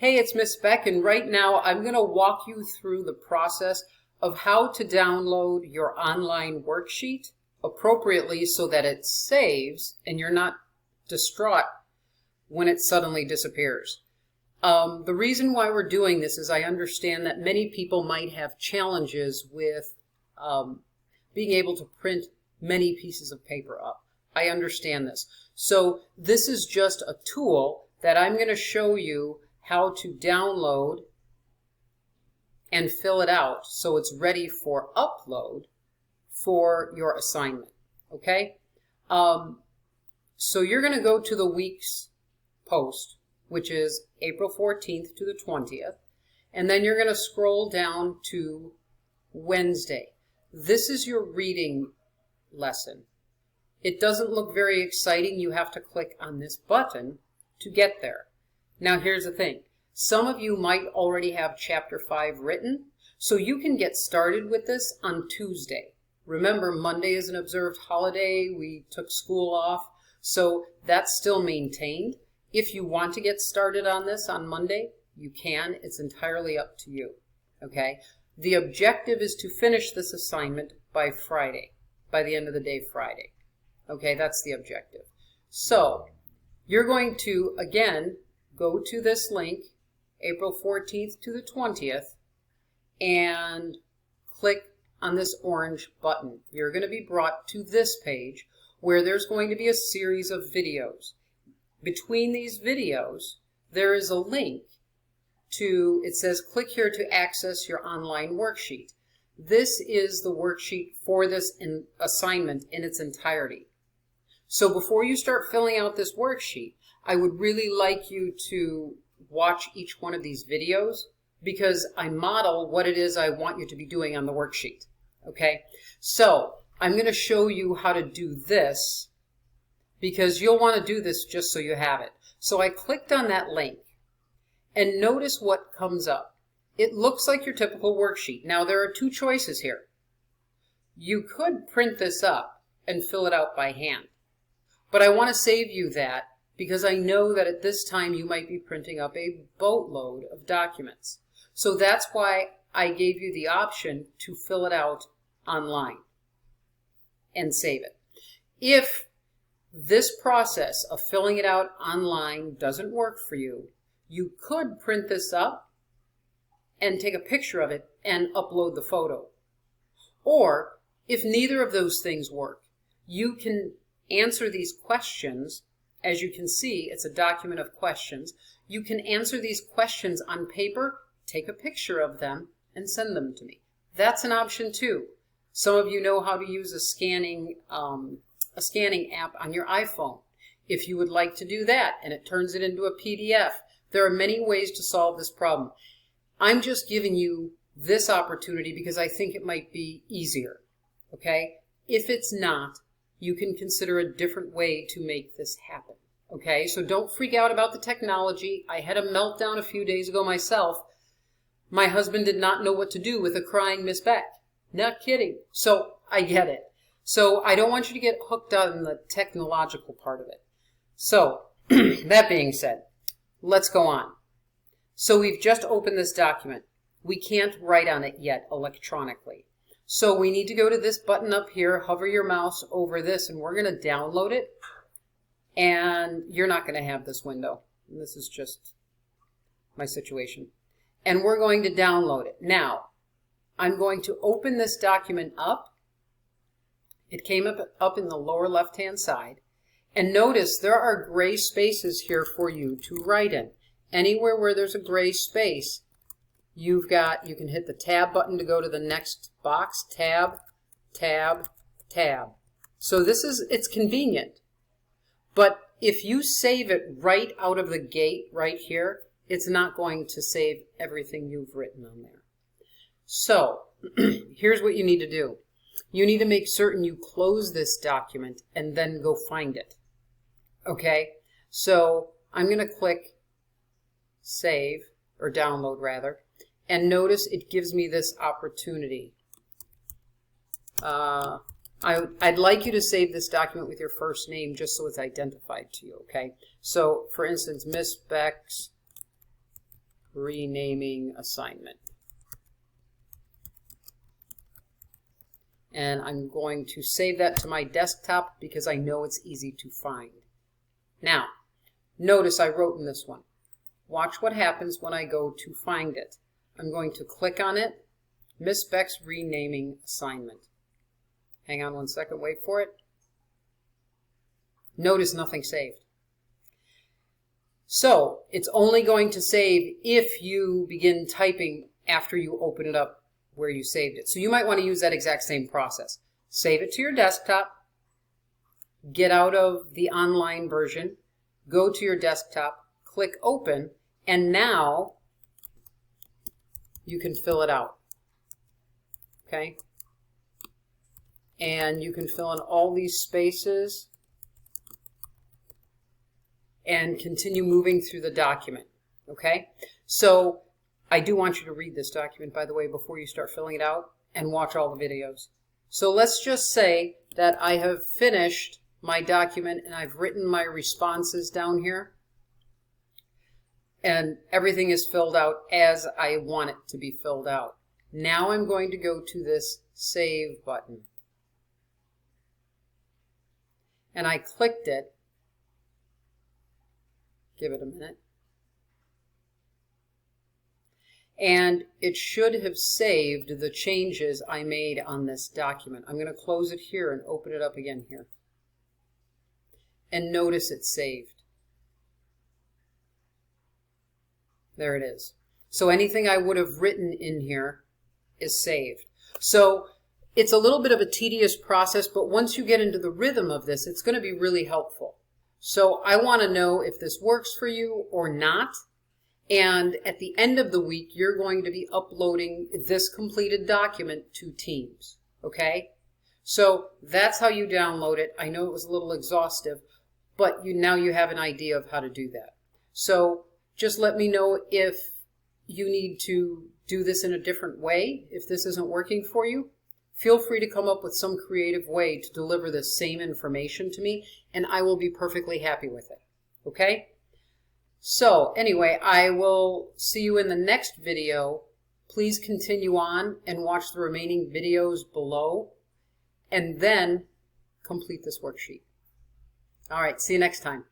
Hey, it's Miss Beck, and right now I'm going to walk you through the process of how to download your online worksheet appropriately so that it saves and you're not distraught when it suddenly disappears. The reason why we're doing this is I understand that many people might have challenges with being able to print many pieces of paper up. I understand this. So this is just a tool that I'm going to show you how to download and fill it out so it's ready for upload for your assignment. Okay? So you're going to go to the week's post, which is April 14th to the 20th, and then you're going to scroll down to Wednesday. This is your reading lesson. It doesn't look very exciting. You have to click on this button to get there. Now here's the thing. Some of you might already have Chapter 5 written, so you can get started with this on Tuesday. Remember, Monday is an observed holiday. We took school off, so that's still maintained. If you want to get started on this on Monday, you can. It's entirely up to you. Okay? The objective is to finish this assignment by Friday, by the end of the day Friday. Okay, that's the objective. So you're going to, again, go to this link, April 14th to the 20th, and click on this orange button. You're going to be brought to this page where there's going to be a series of videos. Between these videos, there is a link to, it says, click here to access your online worksheet. This is the worksheet for this assignment in its entirety. So before you start filling out this worksheet, I would really like you to watch each one of these videos because I model what it is I want you to be doing on the worksheet. Okay? So I'm going to show you how to do this because you'll want to do this just so you have it. So I clicked on that link and notice what comes up. It looks like your typical worksheet. Now there are two choices here. You could print this up and fill it out by hand. But I want to save you that because I know that at this time you might be printing up a boatload of documents. So that's why I gave you the option to fill it out online and save it. If this process of filling it out online doesn't work for you, you could print this up and take a picture of it and upload the photo. Or if neither of those things work, you can answer these questions. As you can see, it's a document of questions. You can answer these questions on paper, take a picture of them, and send them to me. That's an option too. Some of you know how to use a scanning app on your iPhone. If you would like to do that and it turns it into a PDF, there are many ways to solve this problem. I'm just giving you this opportunity because I think it might be easier. Okay? If it's not, you can consider a different way to make this happen. Okay, so don't freak out about the technology. I had a meltdown a few days ago myself. My husband did not know what to do with a crying Miss Beck. Not kidding. So I get it. So I don't want you to get hooked on the technological part of it. So that being said, let's go on. So we've just opened this document. We can't write on it yet electronically. So we need to go to this button up here, hover your mouse over this, and we're going to download it. And you're not going to have this window. This is just my situation. And we're going to download it. Now, I'm going to open this document up. It came up in the lower left-hand side. And notice there are gray spaces here for you to write in. Anywhere where there's a gray space, you can hit the tab button to go to the next box. Tab, tab, tab. So it's convenient. But if you save it right out of the gate right here, it's not going to save everything you've written on there. So here's what you need to do. You need to make certain you close this document and then go find it. Okay? So I'm going to click Save, or Download rather. And notice it gives me this opportunity. I'd like you to save this document with your first name just so it's identified to you, okay? So, for instance, Miss Beck's renaming assignment. And I'm going to save that to my desktop because I know it's easy to find. Now, notice I wrote in this one. Watch what happens when I go to find it. I'm going to click on it, Miss Beck's renaming assignment. Hang on one second, wait for it. Notice nothing saved. So it's only going to save if you begin typing after you open it up where you saved it. So you might want to use that exact same process. Save it to your desktop, get out of the online version, go to your desktop, click open, and now you can fill it out. Okay? And you can fill in all these spaces and continue moving through the document. Okay? So I do want you to read this document, by the way, before you start filling it out, and watch all the videos. So let's just say that I have finished my document and I've written my responses down here, and everything is filled out as I want it to be filled out. Now I'm going to go to this Save button. And I clicked it. Give it a minute. And it should have saved the changes I made on this document. I'm going to close it here and open it up again here. And notice it's saved. There it is. So anything I would have written in here is saved. So it's a little bit of a tedious process, but once you get into the rhythm of this, it's going to be really helpful. So I want to know if this works for you or not. And at the end of the week, you're going to be uploading this completed document to Teams, okay? So that's how you download it. I know it was a little exhaustive, but now you have an idea of how to do that. So just let me know if you need to do this in a different way, if this isn't working for you. Feel free to come up with some creative way to deliver the same information to me, and I will be perfectly happy with it, okay? So anyway, I will see you in the next video. Please continue on and watch the remaining videos below, and then complete this worksheet. All right, see you next time.